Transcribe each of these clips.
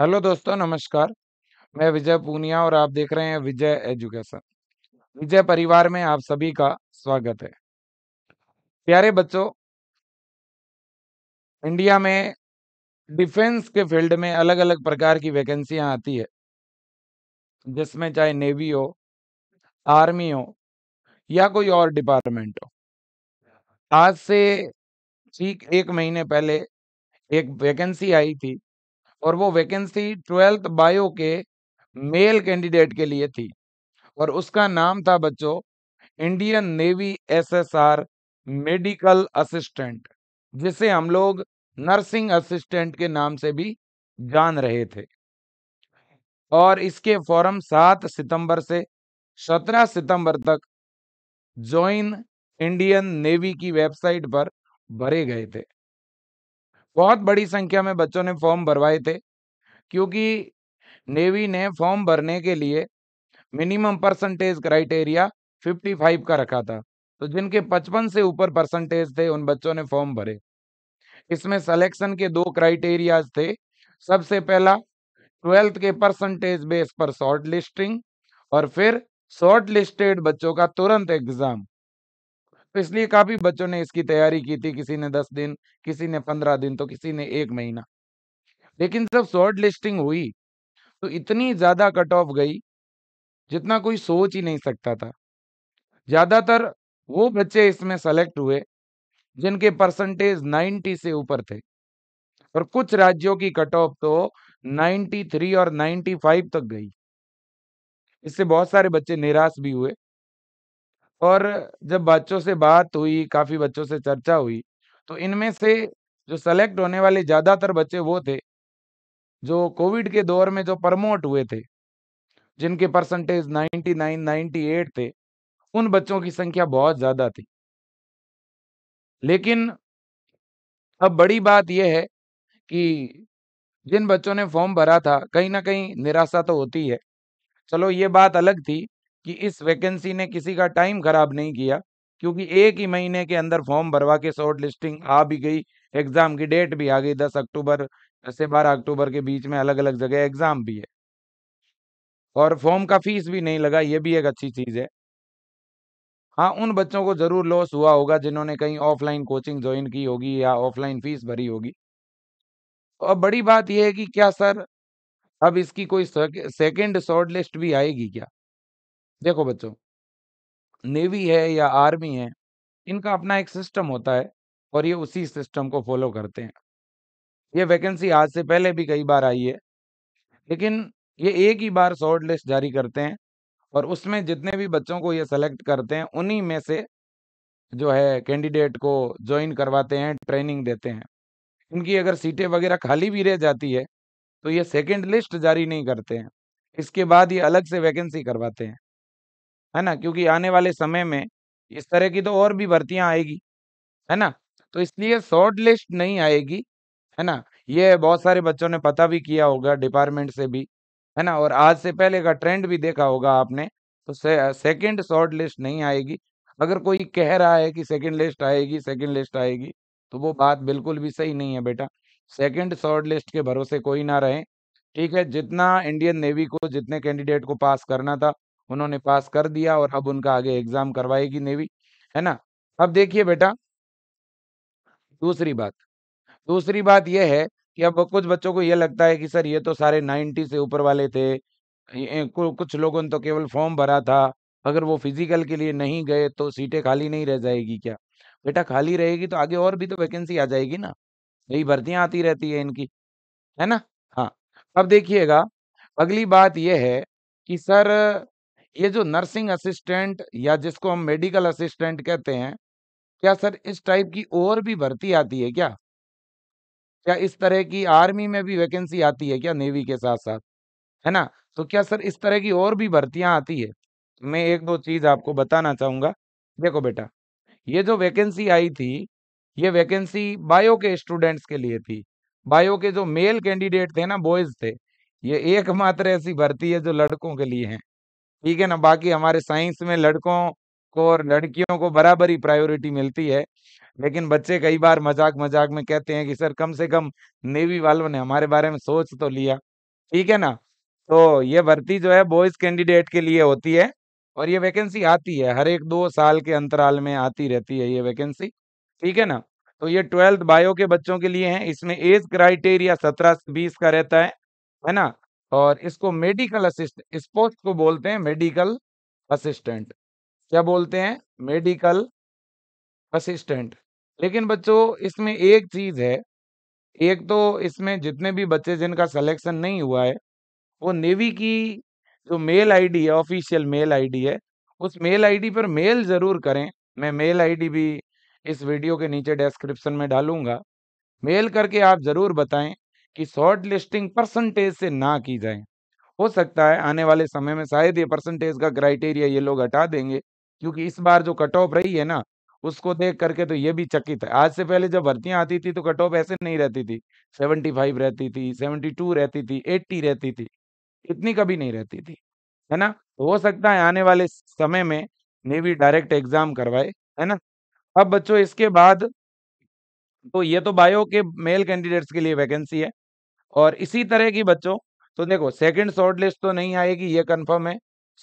Hello दोस्तों, नमस्कार। मैं विजय पूनिया और आप देख रहे हैं विजय एजुकेशन। विजय परिवार में आप सभी का स्वागत है। प्यारे बच्चों, इंडिया में डिफेंस के फील्ड में अलग अलग प्रकार की वैकेंसियां आती है, जिसमें चाहे नेवी हो, आर्मी हो या कोई और डिपार्टमेंट हो। आज से ठीक 1 महीने पहले एक वैकेंसी आई थी और वो वैकेंसी 12th बायो के मेल कैंडिडेट के लिए थी और उसका नाम था बच्चों Indian navy SSR medical assistant, जिसे हम लोग नर्सिंग असिस्टेंट के नाम से भी जान रहे थे। और इसके फॉर्म 7 सितंबर से 17 सितंबर तक ज्वाइन इंडियन नेवी की वेबसाइट पर भरे गए थे। बहुत बड़ी संख्या में बच्चों ने फॉर्म भरवाए थे, क्योंकि नेवी ने फॉर्म भरने के लिए मिनिमम परसेंटेज क्राइटेरिया 55 का रखा था। तो जिनके 55 से ऊपर परसेंटेज थे उन बच्चों ने फॉर्म भरे। इसमें सिलेक्शन के 2 क्राइटेरियाज थे। सबसे पहला 12th के परसेंटेज बेस पर शॉर्ट लिस्टिंग और फिर शॉर्ट लिस्टेड बच्चों का तुरंत एग्जाम। तो इसलिए काफी बच्चों ने इसकी तैयारी की थी, किसी ने 10 दिन, किसी ने 15 दिन, तो किसी ने 1 महीना। लेकिन जब शॉर्ट लिस्टिंग हुई तो इतनी ज्यादा कट ऑफ गई जितना कोई सोच ही नहीं सकता था। ज्यादातर वो बच्चे इसमें सेलेक्ट हुए जिनके परसेंटेज 90 से ऊपर थे और कुछ राज्यों की कट ऑफ तो 93 और 95 तक गई। इससे बहुत सारे बच्चे निराश भी हुए। और जब बच्चों से बात हुई, काफी बच्चों से चर्चा हुई, तो इनमें से जो सेलेक्ट होने वाले ज्यादातर बच्चे वो थे जो कोविड के दौर में जो प्रमोट हुए थे, जिनके परसेंटेज 99 98 थे। उन बच्चों की संख्या बहुत ज्यादा थी। लेकिन अब बड़ी बात यह है कि जिन बच्चों ने फॉर्म भरा था, कहीं ना कहीं निराशा तो होती है। चलो, ये बात अलग थी कि इस वैकेंसी ने किसी का टाइम खराब नहीं किया, क्योंकि 1 ही महीने के अंदर फॉर्म भरवा के शॉर्ट लिस्टिंग आ भी गई। एग्जाम की डेट भी आ गई, 10 अक्टूबर से 12 अक्टूबर के बीच में अलग अलग जगह एग्जाम भी है। और फॉर्म का फीस भी नहीं लगा, ये भी एक अच्छी चीज है। हाँ, उन बच्चों को जरूर लॉस हुआ होगा जिन्होंने कहीं ऑफलाइन कोचिंग ज्वाइन की होगी या ऑफलाइन फीस भरी होगी। और बड़ी बात यह है कि क्या सर, अब इसकी कोई सेकंड शॉर्ट लिस्ट भी आएगी क्या? देखो बच्चों, नेवी है या आर्मी है, इनका अपना एक सिस्टम होता है और ये उसी सिस्टम को फॉलो करते हैं। ये वैकेंसी आज से पहले भी कई बार आई है, लेकिन ये एक ही बार शॉर्ट लिस्ट जारी करते हैं और उसमें जितने भी बच्चों को ये सेलेक्ट करते हैं उन्हीं में से जो है कैंडिडेट को ज्वाइन करवाते हैं, ट्रेनिंग देते हैं। इनकी अगर सीटें वगैरह खाली भी रह जाती है तो ये सेकंड लिस्ट जारी नहीं करते हैं। इसके बाद ये अलग से वैकेंसी करवाते हैं, है ना? क्योंकि आने वाले समय में इस तरह की तो और भी भर्तियां आएगी, है ना? तो इसलिए शॉर्ट लिस्ट नहीं आएगी, है ना? ये बहुत सारे बच्चों ने पता भी किया होगा डिपार्टमेंट से भी, है ना? और आज से पहले का ट्रेंड भी देखा होगा आपने। तो सेकंड शॉर्ट लिस्ट नहीं आएगी। अगर कोई कह रहा है कि सेकंड लिस्ट आएगी, सेकंड लिस्ट आएगी, तो वो बात बिल्कुल भी सही नहीं है बेटा। सेकंड शॉर्ट लिस्ट के भरोसे कोई ना रहे। ठीक है, जितना इंडियन नेवी को जितने कैंडिडेट को पास करना था उन्होंने पास कर दिया और अब उनका आगे एग्जाम करवाएगी नेवी, है ना? अब देखिए बेटा, दूसरी बात दूसरी बात यह है कि अब कुछ बच्चों को ये लगता है कि सर ये तो सारे 90 से ऊपर वाले थे। कुछ लोगों ने तो केवल फॉर्म भरा था। अगर वो फिजिकल के लिए नहीं गए तो सीटें खाली नहीं रह जाएगी क्या? बेटा, खाली रहेगी तो आगे और भी तो वैकेंसी आ जाएगी ना। यही भर्तियां आती रहती है इनकी, है ना? हाँ। अब देखिएगा, अगली बात यह है कि सर, ये जो नर्सिंग असिस्टेंट या जिसको हम मेडिकल असिस्टेंट कहते हैं, क्या सर इस टाइप की और भी भर्ती आती है क्या? क्या इस तरह की आर्मी में भी वैकेंसी आती है क्या नेवी के साथ साथ, है ना? तो क्या सर इस तरह की और भी भर्तियां आती है? मैं एक दो चीज आपको बताना चाहूंगा। देखो बेटा, ये जो वैकेंसी आई थी, ये वैकेंसी बायो के स्टूडेंट्स के लिए थी। बायो के जो मेल कैंडिडेट थे ना, बॉयज थे। ये एकमात्र ऐसी भर्ती है जो लड़कों के लिए है। ठीक है ना? बाकी हमारे साइंस में लड़कों को और लड़कियों को बराबर ही प्रायोरिटी मिलती है। लेकिन बच्चे कई बार मजाक मजाक में कहते हैं कि सर कम से कम नेवी वालों ने हमारे बारे में सोच तो लिया। ठीक है ना। तो ये भर्ती जो है बॉयज कैंडिडेट के लिए होती है, और ये वैकेंसी आती है हर एक 2 साल के अंतराल में आती रहती है ये वैकेंसी। ठीक है ना। तो ये 12th बायो के बच्चों के लिए है। इसमें एज क्राइटेरिया 17 से 20 का रहता है ना। और इसको मेडिकल असिस्ट इस पोस्ट को बोलते हैं मेडिकल असिस्टेंट। क्या बोलते हैं? Medical assistant. लेकिन बच्चों इसमें एक चीज है, एक तो इसमें जितने भी बच्चे जिनका सिलेक्शन नहीं हुआ है, वो नेवी की जो मेल आईडी है, ऑफिशियल मेल आईडी है, उस मेल आईडी पर मेल जरूर करें। मैं मेल आईडी भी इस वीडियो के नीचे डिस्क्रिप्शन में डालूंगा। मेल करके आप जरूर बताएं कि शॉर्ट लिस्टिंग परसेंटेज से ना की जाए। हो सकता है आने वाले समय में शायद ये परसेंटेज का क्राइटेरिया ये लोग हटा देंगे, क्योंकि इस बार जो कट ऑफ रही है ना, उसको देख करके तो ये भी चकित है। आज से पहले जब भर्तियां आती थी तो कट ऑफ ऐसे नहीं रहती थी, 75 रहती थी, 72 रहती थी, 80 रहती थी, इतनी कभी नहीं रहती थी, है ना। तो हो सकता है आने वाले समय में नेवी डायरेक्ट एग्जाम करवाए, है ना। अब बच्चों इसके बाद, तो ये तो बायो के मेल कैंडिडेट्स के लिए वैकेंसी है। और इसी तरह की बच्चों, तो देखो सेकंड शॉर्ट लिस्ट तो नहीं आएगी, ये कंफर्म है।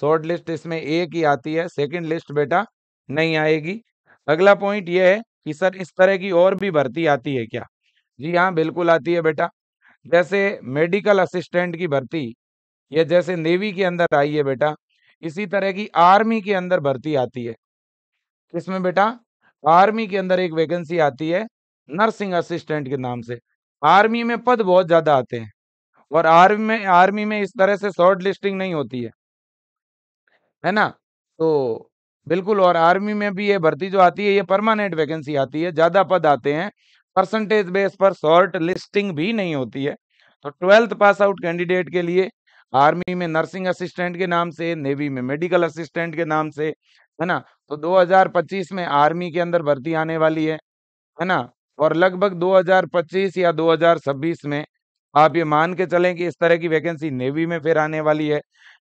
शॉर्ट लिस्ट इसमें एक ही आती है, सेकंड लिस्ट बेटा नहीं आएगी। अगला पॉइंट ये है कि सर इस तरह की और भी भर्ती आती है क्या? जी हाँ, बिल्कुल आती है बेटा। जैसे मेडिकल असिस्टेंट की भर्ती, ये जैसे नेवी के अंदर आई है बेटा, इसी तरह की आर्मी के अंदर भर्ती आती है। किसमें बेटा? आर्मी के अंदर एक वैकेंसी आती है नर्सिंग असिस्टेंट के नाम से। आर्मी में पद बहुत ज्यादा आते हैं, और आर्मी में इस तरह से शॉर्ट लिस्टिंग नहीं होती है ना। तो बिल्कुल, और आर्मी में भी ये भर्ती जो आती है ये परमानेंट वैकेंसी आती है, ज्यादा पद आते हैं, परसेंटेज बेस पर शॉर्ट लिस्टिंग भी नहीं होती है। तो 12th पास आउट कैंडिडेट के लिए आर्मी में नर्सिंग असिस्टेंट के नाम से, नेवी में मेडिकल असिस्टेंट के नाम से, है ना। तो 2025 में आर्मी के अंदर भर्ती आने वाली है ना। और लगभग 2025 या 2026 में आप ये मान के चलें कि इस तरह की वैकेंसी नेवी में फिर आने वाली है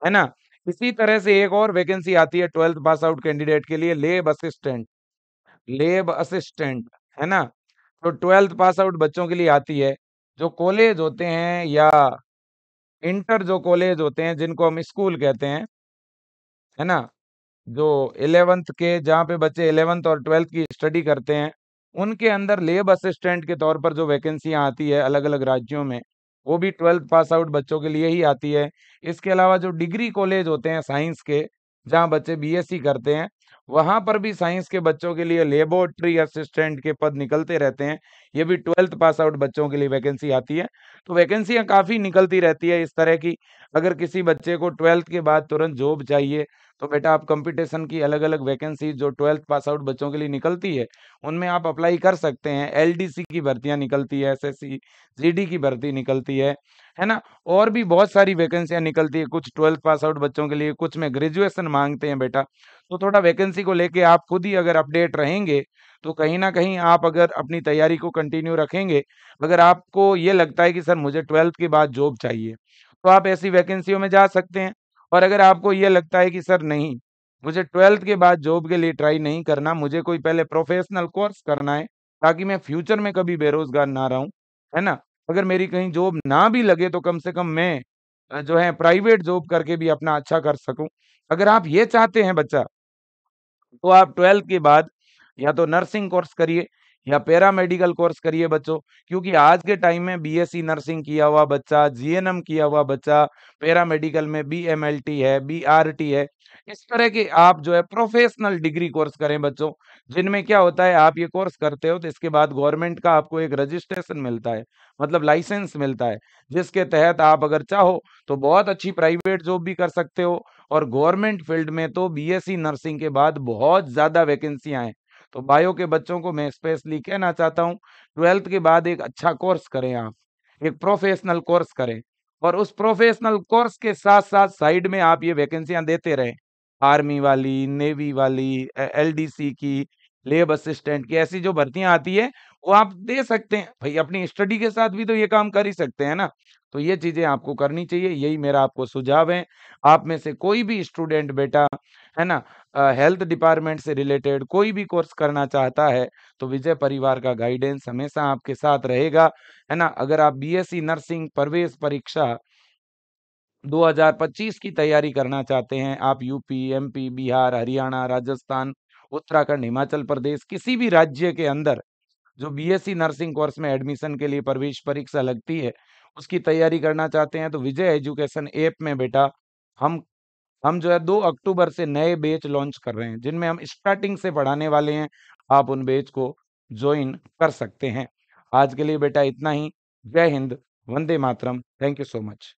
ना। इसी तरह से एक और वैकेंसी आती है 12th पास आउट कैंडिडेट के लिए, लेब असिस्टेंट। लेब असिस्टेंट, है ना। तो 12th पास आउट बच्चों के लिए आती है। जो कॉलेज होते हैं या इंटर जो कॉलेज होते हैं, जिनको हम स्कूल कहते हैं, है ना, जो 11th के, जहाँ पे बच्चे 11th और 12th की स्टडी करते हैं, उनके अंदर लेब असिस्टेंट के तौर पर जो वैकेंसियां आती है अलग अलग राज्यों में, वो भी 12th पास आउट बच्चों के लिए ही आती है। इसके अलावा जो डिग्री कॉलेज होते हैं साइंस के, जहाँ बच्चे बीएससी करते हैं, वहां पर भी साइंस के बच्चों के लिए लेबोरेटरी असिस्टेंट के पद निकलते रहते हैं। ये भी 12th पास आउट बच्चों के लिए वैकेंसी आती है। तो वैकेंसियां काफी निकलती रहती है इस तरह की। अगर किसी बच्चे को 12th के बाद तुरंत जॉब चाहिए, तो बेटा आप कंपटीशन की अलग अलग वैकेंसी जो 12th पास आउट बच्चों के लिए निकलती है, उनमें आप अप्लाई कर सकते हैं। एलडीसी की भर्तियां निकलती है, एसएससी जीडी की भर्ती निकलती है ना। और भी बहुत सारी वैकेंसियां निकलती है, कुछ 12th पास आउट बच्चों के लिए, कुछ में ग्रेजुएशन मांगते हैं बेटा। तो थोड़ा वैकेंसी को लेके आप खुद ही अगर अपडेट रहेंगे, तो कहीं ना कहीं आप अगर अपनी तैयारी को कंटिन्यू रखेंगे, अगर आपको ये लगता है कि सर मुझे 12th के बाद जॉब चाहिए, तो आप ऐसी वैकेंसियों में जा सकते हैं। और अगर आपको ये लगता है कि सर नहीं, मुझे 12th के बाद जॉब के लिए ट्राई नहीं करना, मुझे कोई पहले प्रोफेशनल कोर्स करना है, ताकि मैं फ्यूचर में कभी बेरोजगार ना रहूं, है ना। अगर मेरी कहीं जॉब ना भी लगे तो कम से कम मैं जो है प्राइवेट जॉब करके भी अपना अच्छा कर सकूं। अगर आप ये चाहते हैं बच्चा, तो आप 12th के बाद या तो नर्सिंग कोर्स करिए या पैरामेडिकल कोर्स करिए बच्चों। क्योंकि आज के टाइम में बीएससी नर्सिंग किया हुआ बच्चा, जीएनएम किया हुआ बच्चा, पैरामेडिकल में बीएमएलटी है, बीआरटी है, इस तरह के आप जो है प्रोफेशनल डिग्री कोर्स करें बच्चों। जिनमें क्या होता है, आप ये कोर्स करते हो तो इसके बाद गवर्नमेंट का आपको एक रजिस्ट्रेशन मिलता है, मतलब लाइसेंस मिलता है, जिसके तहत आप अगर चाहो तो बहुत अच्छी प्राइवेट जॉब भी कर सकते हो। और गवर्नमेंट फील्ड में तो बीएससी नर्सिंग के बाद बहुत ज्यादा वैकेंसियां हैं। तो बायो के बच्चों को मैं स्पेशली कहना चाहता हूँ, 12th के बाद एक अच्छा कोर्स करें आप, एक प्रोफेशनल कोर्स करें। और उस प्रोफेशनल कोर्स के साथ साथ साइड में आप ये वैकेंसियां देते रहें, आर्मी वाली, नेवी वाली, एलडीसी की, लेब असिस्टेंट की, ऐसी जो भर्तियां आती है वो आप दे सकते हैं भाई। अपनी स्टडी के साथ भी तो ये काम कर ही सकते हैं ना। तो ये चीजें आपको करनी चाहिए, यही मेरा आपको सुझाव है। आप में से कोई भी स्टूडेंट बेटा, है ना, हेल्थ डिपार्टमेंट से रिलेटेड कोई भी कोर्स करना चाहता है, तो विजय परिवार का गाइडेंस हमेशा आपके साथ रहेगा, है ना। अगर आप बीएससी नर्सिंग प्रवेश परीक्षा 2025 की तैयारी करना चाहते हैं, आप यूपी, एमपी, बिहार, हरियाणा, राजस्थान, उत्तराखंड, हिमाचल प्रदेश, किसी भी राज्य के अंदर जो बीएससी नर्सिंग कोर्स में एडमिशन के लिए प्रवेश परीक्षा लगती है, उसकी तैयारी करना चाहते हैं तो विजय एजुकेशन ऐप में बेटा हम हम जो है 2 अक्टूबर से नए बैच लॉन्च कर रहे हैं, जिनमें हम स्टार्टिंग से पढ़ाने वाले हैं। आप उन बैच को जॉइन कर सकते हैं। आज के लिए बेटा इतना ही। जय हिंद, वंदे मातरम। Thank you so much.